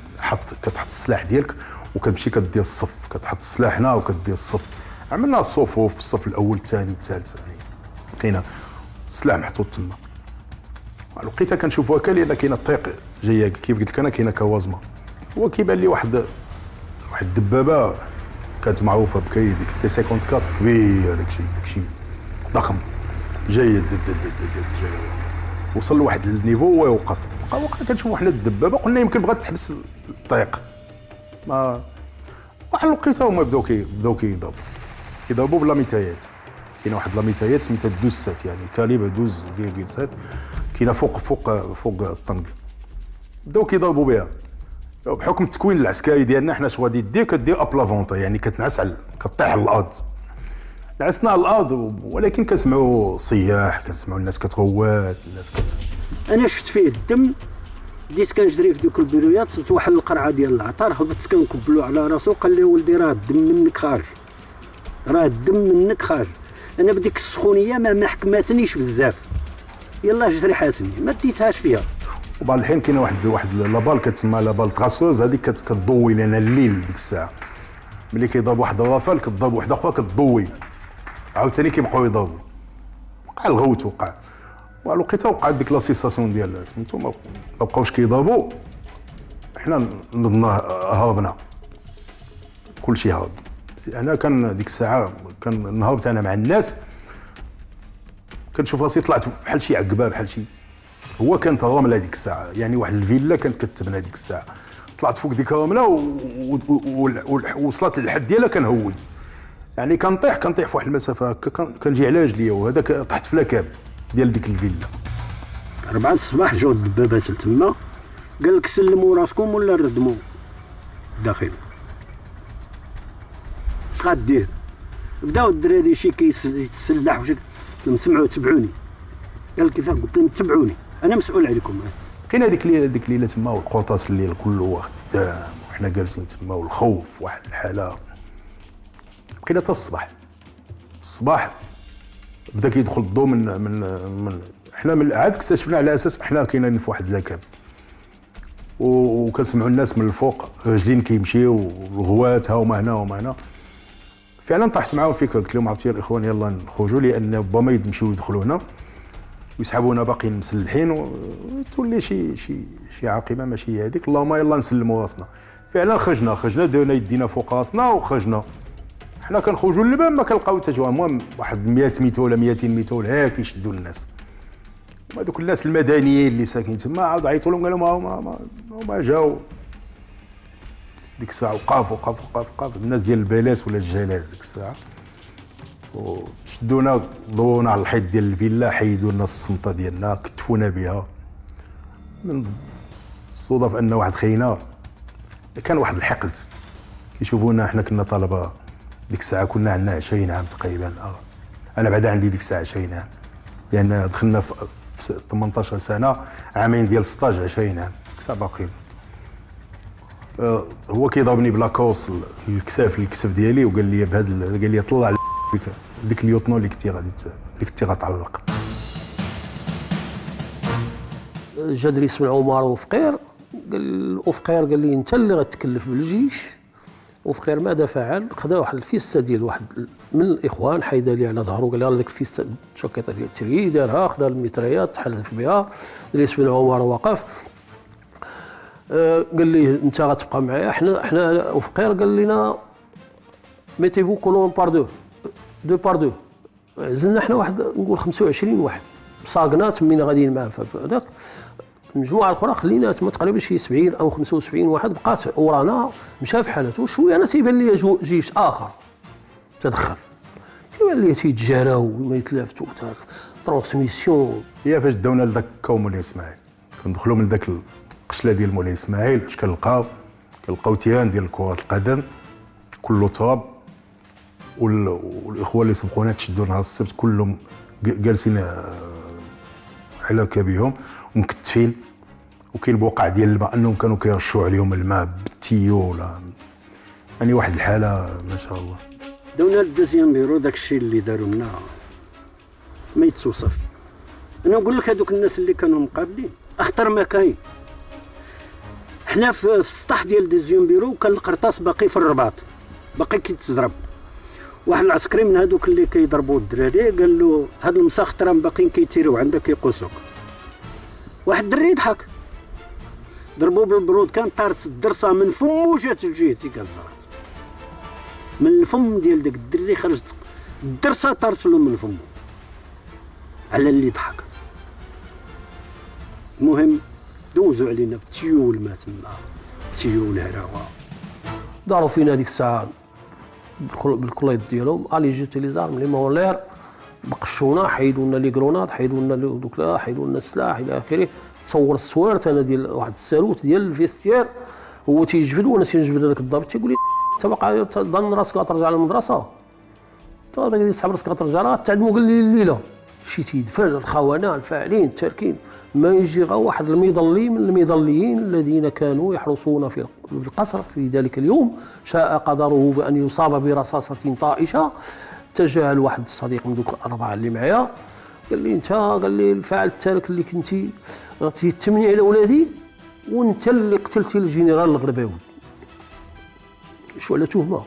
كتحط السلاح ديالك وكتمشي كدير الصف، كتحط السلاح هنا وكدير الصف. عملنا الصفوف في الصف الاول الثاني الثالث، يعني لقينا السلاح محطوط تما. لقيتها كنشوفها لان كاينه الطريق جايه كيف قلت لك انا، كاينه كوازمه، وكيبان لي واحد الدبابه كانت معروفه بكاي ديك تي 54 كبير، هذاك الشيء ضخم جاي وصل لواحد النيفو ويوقف. بقى كنشوفوا حنا الدبابه، قلنا يمكن بغات تحبس الطريق، ما واحد الوقيته هما بداو كيضربوا باللاميتايات. كاينه واحد لاميتايات سميتها 12 يعني كاليبر 12.7 كاينه فوق الطنق، بداو كيضربوا بها بحكم التكوين العسكري ديالنا. حنا اش غادي دير؟ كدير ابلافونطا يعني كتنعس كطيح على الارض. نعسنا على الارض، ولكن كنسمعوا صياح، كنسمعوا الناس كتغوات، الناس انا شفت فيه الدم، بديت كنجري في دوك البيرويات، صبت واحد القرعه ديال العطار، هبطت كنكبلو على راسو، قال لي ولدي راه الدم منك خارج، راه الدم منك خارج. انا بديك السخونيه ما حكماتنيش بزاف، يلا جري حاسبني، ما ديتهاش فيها. وبعض الحين كاينه واحد لابال كتسمى لابال تغاسوز، هذيك كتضوي لنا الليل ديك الساعه. ملي كيضرب واحد الرافال كتضرب واحد اخرى كتضوي عاوتاني كيبقاو يضربوا. وقع الغوت وقع والوقيته وقعت ديك لا سيساسيون ديال سميتو ما بقاوش كيضربوا. حنا نضنا هربنا كلشي هرب. انا كان ديك الساعه كان نهربت انا مع الناس كنشوف راسي طلعت بحال شي عقبه بحال شي هو كانت الرمله ديك الساعه يعني واحد الفيلا كانت كتبنى ديك الساعه طلعت فوق ديك الرمله ووصلت للحد ديالها كنهود يعني كنطيح في واحد المسافه هكا كنجي على رجليا وهذاك طحت في لاكاب ديال ديك الفيلا. 4 الصباح جاو الدبابات لتما قال لك سلموا راسكم ولا ردموا الداخل. اش غادير؟ بداو الدراري شي كيتسلح وشي سمعوا تبعوني قال كيفاه قلت لهم تبعوني انا مسؤول عليكم. كاين هذيك الليله تما والقرطاس الليل كله خدام وحنا جالسين تما والخوف واحد الحاله بقينا حتى الصباح بدا كيدخل الضوء من حنا من عاد اكتشفنا على اساس حنا كاينين في واحد لاكاب وكنسمعوا الناس من الفوق راجلين كيمشيو والغوات ها هما هنا وما هنا. فعلا طحت معاهم فيك قلت لهم عرفتي الاخوان يلا نخرجوا لان ربما يمشيو يدخلوا هنا ويسحبونا باقيين مسلحين وتولي شي عاقبه ماشي هذيك. اللهم يلا نسلموا راسنا. فعلا خرجنا درنا يدينا فوق راسنا وخرجنا. حنا كنخرجوا للباب ما كنلقاو حتى جوه المهم واحد 100 متر ولا 200 متر ها كيشدوا الناس. هذوك الناس المدنيين اللي ساكنين تما عاود عيطوا لهم قالوا هما جاو ديك الساعه وقف الناس ديال البلاس ولا الجلاس ديك الساعه وشدونا ضرونا على الحيط ديال الفيلا حيدوا لنا الصنطه ديالنا كتفونا بها. من الصدف ان واحد خينا كان واحد الحقد كيشوفونا حنا كنا طلبه ديك الساعه كنا عندنا 20 عام تقريبا. انا بعدا عندي ديك الساعه 20 عام لان دخلنا في 18 سنه عامين ديال 16 20 عام كسا باقيين. هو كيضربني بلاكوس الكتاف ديالي وقال لي قال لي طلع ديك اليوتنو اللي كنتي غتعلق. جا دريس من عمر وفقير قال لي انت اللي غتكلف بالجيش. وفقير ماذا فعل؟ خدا واحد الفيسته ديال واحد من الاخوان حيدها لي على ظهره قال لي ديك الفيسته الشوكيطه ديال التري دارها خدا الميتريات تحلف بها. دريس من عمر وقف قال لي انت غتبقى معايا حنا وفقير قال لنا ميتيفو كولون بار دو بار دو. عزلنا حنا واحد نقول 25 واحد صاقنات من غاديين معاه في هذاك. المجموعه الاخرى خلينا تما تقريبا شي 70 او 75 واحد بقات ورانا مشى في حالته. شويه انا تيبان لي جيش اخر تدخل تيبان لي تيتجاراو وما يتلافتوا ترانسميسيون. هي فاش داونا لذاك كوم مولاي اسماعيل كندخلوا من ذاك القشله ديال مولاي اسماعيل اش كنلقاو تيران ديال كره القدم كله تراب والاخوه اللي سبقونا تشدوا نهار السبت كلهم جالسين على كبيهم ومكتفين وكاين بوقع ديال الماء انهم كانوا كيرشوا عليهم الماء بالتيو ولا يعني واحد الحاله ما شاء الله. داونا الدوزيام بيرو داك الشيء اللي داروا لنا ما يتوصف. انا نقول لك هذوك الناس اللي كانوا مقابلين اخطر ما كاين. حنا في السطح ديال دوزيام بيرو كان القرطاس باقي في الرباط باقي كيتضرب. واحد العسكري من هذوك اللي كيضربوا الدراري قال له هاد المساخطران باقيين كيتيروا عندك كيقوسوك. واحد الدري يضحك ضربوه بالبرود كان طارت الدرسه من فمو جات لجهتي كالزرات من الفم ديال داك الدري خرجت الدرسه طارت له من فمو على اللي ضحك. المهم دوزوا علينا بتيو الماء تما تيو الهراوه داروا فينا هذيك الساعه بالكليط ديالهم الي جوتيليزار من لي مولير بقشونا حيدوا لنا لي كرونات حيدوا لنا دوك حيدوا لنا السلاح الى اخره. تصور السوارت انا ديال واحد الساروت ديال الفيستير هو تيجبد وانا تنجبد هذاك الضابط تيقول لي انت باقي ظن راسك غترجع للمدرسه انت هذاك اللي صحاب راسك غترجع راه تعلموا قال لي الليله شي تيدفن الخونه الفاعلين التاركين ما يجي غير واحد المظلي من المظليين الذين كانوا يحرسون في القصر في ذلك اليوم شاء قدره بان يصاب برصاصه طائشه. تجاهل واحد الصديق من دوك الاربعه اللي معايا قال لي انت قال لي الفاعل التارك اللي كنتي غتتمني على ولادي وانت اللي قتلتي الجنرال الغرباوي. شو على تهمه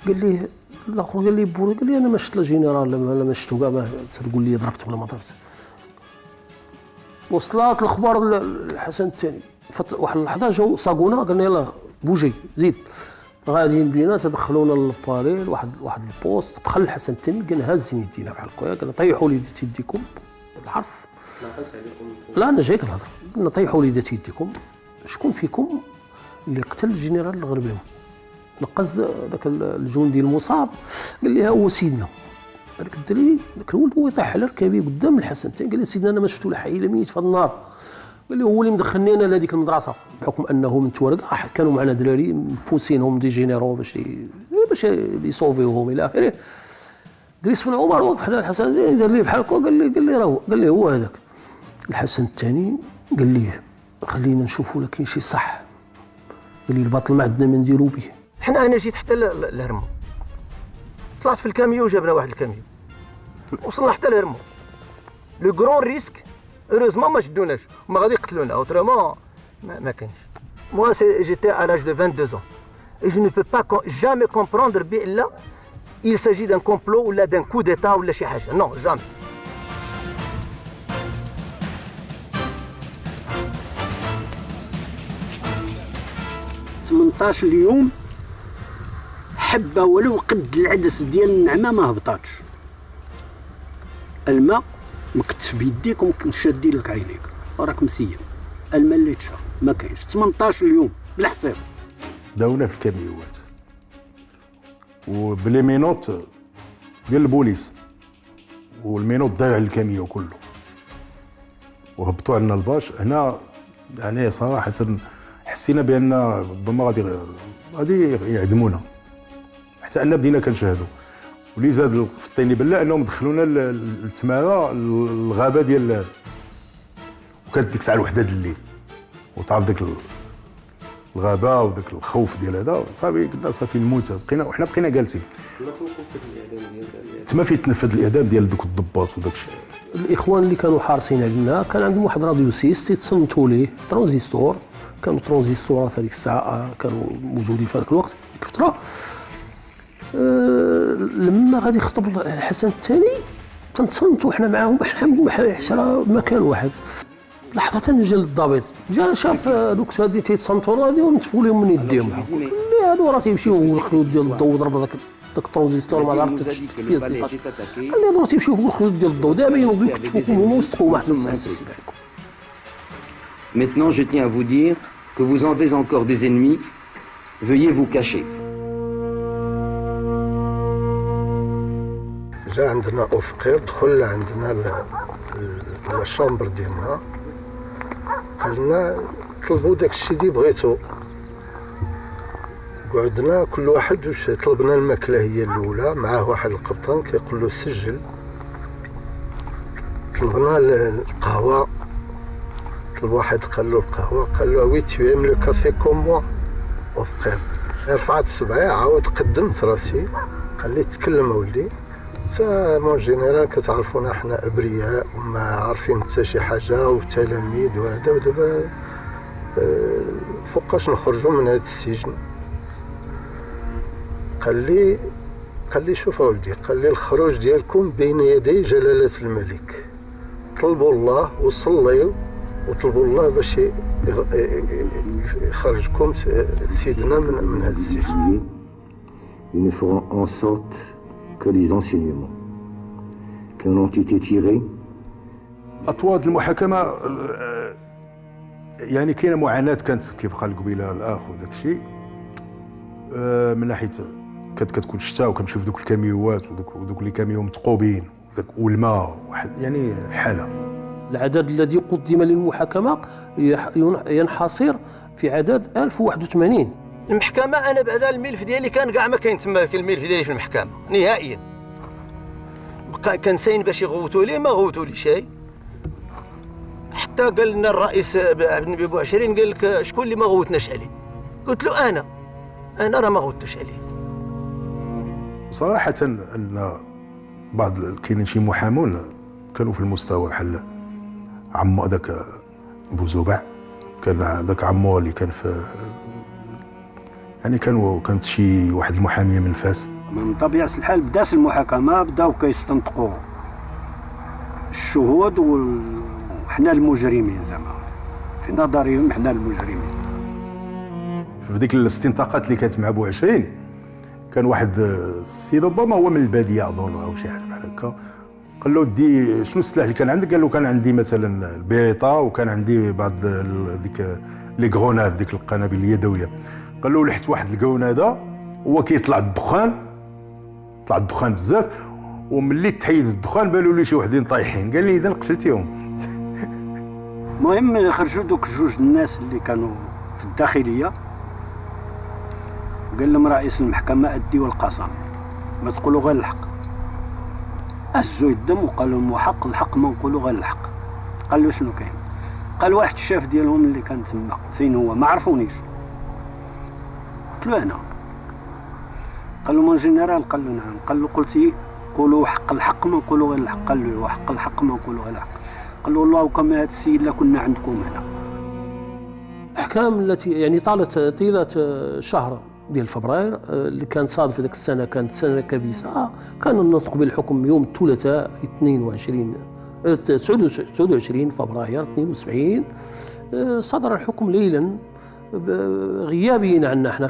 قال لي الاخر قال لي بوري، قال لي انا ما شفت لا جينيرال ما شفتو كاع، ما تقول لي ضربت ولا ما ضربت. وصلت الاخبار للحسن الثاني، واحد اللحظه جاو صاقونا قالنا يلاه بوجي زيد، غاديين بينا تدخلونا للبالي واحد البوست، دخل الحسن الثاني قال هازين يدينا بحال هكا، قال طيحوا وليدات يديكم بالحرف. لا انا جاي كنهضر، قلنا طيحوا وليدات يديكم، شكون فيكم اللي قتل الجنرال الغرباوي؟ نقز ذاك الجندي المصاب قال لي ها هو سيدنا. هذاك الدري ذاك الولد هو يطيح على ركابي قدام الحسن الثاني، قال لي سيدنا انا ما شفتو لا حي لا ميت في النار. قال لي هو اللي مدخلني انا لهذيك المدرسه بحكم انه من توارق كانوا معنا دراري مفوسينهم دي جينيرو باش يصوفيوهم الى اخره. دريس بن عمر وقف حدا الحسن دار لي بحال هكا، قال لي هو هذاك. الحسن الثاني قال لي خلينا نشوفوا لا كاين شي صح، قال لي الباطل ما عندنا ما نديرو به. انا جيت حتى الهرمو، طلعت في الكاميو وجابنا واحد الكاميو، وصلنا حتى الهرمو. لو كرون ريسك هeureusement ما شدوناش، هما غادي يقتلونا اوترومون ما كاينش. Moi j'étais à l'âge de 22 ans et je ne peux pas jamais comprendre بأن il s'agit d'un complot ولا d'un coup d'état ولا شي حاجه. Non, jamais. اليوم حبه ولو قد العدس ديال النعمه ما هبطاتش، الماء مكتف بيديك ومشادين لك عينيك وراك مسيب، الماء اللي تشرب ما كاينش. 18 اليوم بالحساب داونا في الكاميوات وبلي مينوط ديال البوليس، والمينوط ضايع الكاميو كله، وهبطوا عندنا الباش هنا. يعني صراحه حسينا بان ربما غادي يعدمونا، حتى ان بدينا كنشاهدوا. واللي زاد في الطيني بالله انهم دخلونا للتماره الغابه ديال، وكانت ديك الساعه الوحده د الليل، وطاف ديك الغابه وداك الخوف ديال هذا، صافي قلنا صافي نموت. وحنا بقينا جالسين تما فين تنفذ الاعدام ديال دوك الضباط وداك الشيء. الاخوان اللي كانوا حارسين علينا كان عندهم واحد راديو سيس تيتصنتوا ليه ترانزستور، كانوا ترانزستورات هذيك الساعه كانوا موجودين في هذاك الوقت ديك الفتره. لما غادي يخطب الحسن الثاني تنتصنتوا حنا معاهم، حنا حشره مكان واحد. لحظه جا الضابط جا شاف دوك هادي تيتصنتوا هادي ونتفوا لهم من يديهم بحال هكا، اللي هادو راه تيمشيو هو الخيوط ديال الضوء ضرب داك الترانزستور ما عرفتش بياس 16. قال لي هادو راه تيمشيو فوق الخيوط ديال الضوء، دابا ينوضوا يكتفوكم هما ويسقوا واحد المؤسسه عليكم. Maintenant, je tiens à vous dire que vous en avez encore des ennemis. Veuillez vous cacher. جا عندنا أوفقير، دخل عندنا الشامبر ديالنا، قال لنا طلبوا داك الشيء اللي بغيتو. قعدنا كل واحد واش طلبنا الماكله هي الاولى، معاه واحد القبطان كيقول له سجل. طلبنا القهوه، طلب واحد قال له القهوه، قال له وي تو ايم لو كافي كوم موا. أوفقير رفعت صبعي، عاود قدمت راسي، قال لي تكلم اولي. مون جينيرال كتعرفونا حنا ابرياء وما عارفين حتى شي حاجه وتلاميذ وهذا، ودابا فوقاش نخرجوا من هذا السجن. قال لي شوف اولدي، قال لي الخروج ديالكم بين يدي جلاله الملك، طلبوا الله وصليوا وطلبوا الله باش يخرجكم سيدنا من هذا السجن. Ils ne feront en sorte que les enseignements qui en ont été tirés. اطواد المحاكمه يعني كاينه معاناه كانت كيف قال قبيله الاخ وداك الشيء، من ناحيه كانت كتكون الشتاء وكنمشيو في دوك الكاميوات ودوك لي كاميو متقوبين والماء، واحد يعني حاله. العدد الذي قدم للمحاكمه ينحصر في عدد 1081. المحكمه انا بعد الملف ديالي كان كاع ما كاين تما الملف ديالي في المحكمه نهائيا. بقى كان ساين باش يغوتوا لي، ما غوتوا لي شيء. حتى قال لنا الرئيس عبد النبي بوعشرين قال لك شكون اللي ما غوتناش عليه؟ قلت له انا راه ما غوتوش عليه. صراحه ان كاينين شي محامون كانوا في المستوى بحال عمو هذاك بوزوبع، كان هذاك عمو اللي كان في يعني كانت شي واحد المحاميه من فاس. من طبيعة الحال بدات المحاكمة، بداو كيستنطقوا الشهود وحنا المجرمين زعما في نظرهم حنا المجرمين. في ديك الاستنطاقات اللي كانت مع بوعشرين كان واحد السيد ربما هو من الباديه اظن او شي حاجه بحال هكا، قال له دي شنو السلاح اللي كان عندك؟ قال له كان عندي مثلا البيطه وكان عندي بعض ديك لي غروناد ديك القنابل اليدويه. قال له لحت واحد الكوناده هو كيطلع الدخان، طلع الدخان بزاف، وملي تحيد الدخان بالوا لي شي وحدين طايحين، قال لي اذا قتلتيهم. المهم خرجوا دوك جوج الناس اللي كانوا في الداخليه، قال لهم رئيس المحكمه اديوا القسم ما تقولوا غير الحق. هزوا يدهم وقال لهم وحق الحق ما نقولوا غير الحق. قال له شنو كاين؟ قال واحد الشاف ديالهم اللي كان تما فين هو ما عرفونيش. قلت له انا. قال له مون جينيرال؟ قال له نعم. قال له قلتي قولوا حق الحق ما نقولوا غير الحق. قال له وحق الحق ما نقولوا غير الحق. قال له والله كما هذا السيد لا كنا عندكم هنا. الاحكام التي يعني طالت طيله شهر ديال فبراير اللي كان صادف ذاك السنه كانت سنه كبيسه. كان النطق بالحكم يوم الثلاثاء 29 فبراير 72. صدر الحكم ليلا غيابيين عنا احنا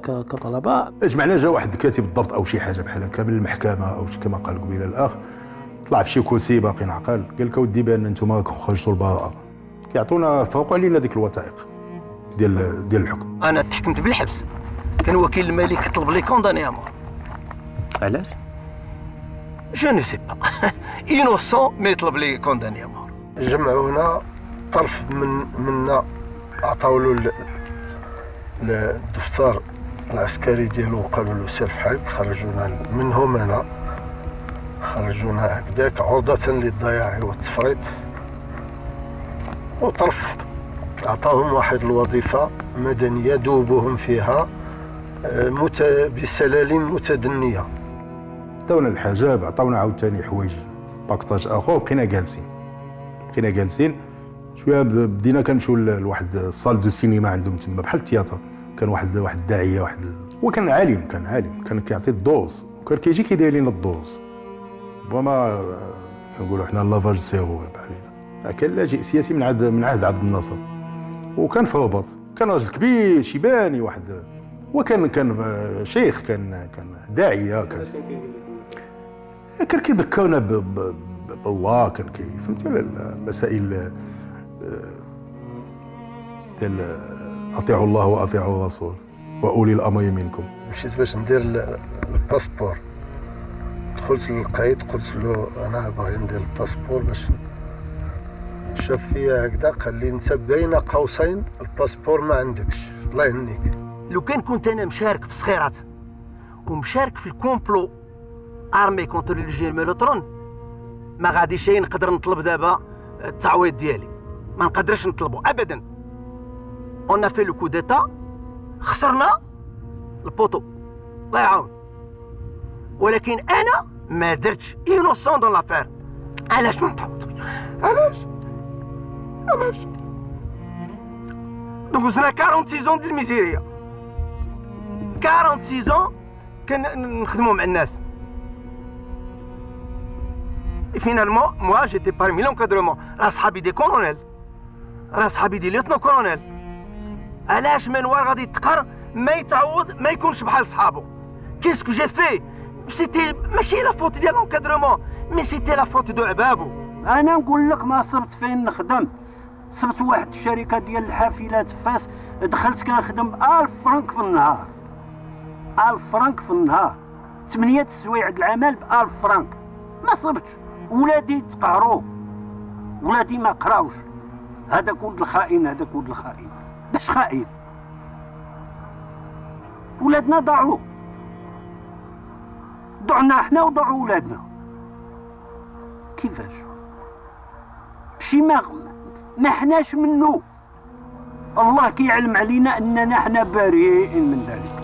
كطلبه. جمعنا جا واحد الكاتب الضبط او شي حاجه بحال هكا من المحكمه او كما قال قبيله الاخ، طلع في شي كرسي باقي عقال، قال لك اودي بان انتم خرجتوا البراءه، كيعطونا فوقوا علينا ديك الوثائق ديال الحكم. انا تحكمت بالحبس، كان وكيل الملك طلب لي كونداني امور. علاش؟ جو نو سي با انوسون مي طلب لي كونداني امور. جمعونا طرف منا عطاو له الدفتر العسكري ديالو وقالوا له سير فحالك. خرجونا منهم انا، خرجونا هكذاك عرضة للضياع والتفريط. وطرف عطاهم واحد الوظيفة مدنية دوبوهم فيها بسلالم متدنية. عطاونا الحجاب، عطاونا عاوتاني حوايج باكطاج اخر، بقينا جالسين شويه. بدينا كنمشيو لواحد الصال دو سينما عندهم تما بحال التياتر. كان واحد الداعيه هو كان عالم كان كيعطي الدروس وكان كيجي كيدير لنا الدروس. ربما نقولوا حنا لافاج سيرو بحالنا. كان لاجئ سياسي من عهد عبد الناصر، وكان في الرباط. كان راجل كبير شيباني واحد، وكان شيخ، كان داعيه، كان كيذكرنا بالله، كان فهمتي المسائل ديال اطيعوا الله واطيعوا الرسول واولي الامر منكم. مشيت باش ندير الباسبور، دخلت للقايد قلت له انا باغي ندير الباسبور باش شاف فيا هكذا، قال لي انت بين قوسين الباسبور ما عندكش، الله يهنيك. لو كان كنت انا مشارك في صخيرات ومشارك في الكومبلو ارمي كونتر الجيرميلوترون، ما غاديش نقدر نطلب دابا التعويض ديالي، ما نقدرش نطلبه ابدا. اون في لو كو ديتا، خسرنا البوطو الله يعاون، ولكن انا ما درتش انوسون دون لافير. علاش ما نتعوضش؟ علاش دوزنا 46 ديال الميزيريا، 46 كنخدموا مع الناس. فينالمون موا جيتي بارمي لونكادرومون، راه صحابي دي كولونيل، راه صحابي دي ليوتنو كولونيل. علاش منوار غادي يتقر ما يتعوض ما يكونش بحال صحابو؟ كيسكو جي في؟ سيتي ماشي لا فوت ديال لونكادرومون، مي سيتي لا فوت دو عبابو. انا نقول لك ما صبت فين نخدم. صبت واحد الشركه ديال الحافلات في فاس، دخلت كنخدم 1000 فرنك في النهار، 1000 فرنك في النهار، 8 سوايع د العمل ب 1000 فرنك. ما صبتش. ولادي تقهروا، ولادي ما قراوش. هذاك ولد الخائن، هذاك ولد الخائن. باش خائن؟ ولادنا ضاعوا، ضعنا احنا وضاعوا ولادنا. كيفاش؟ شي ما حناش منه. الله كيعلم علينا اننا حنا بريئين من ذلك.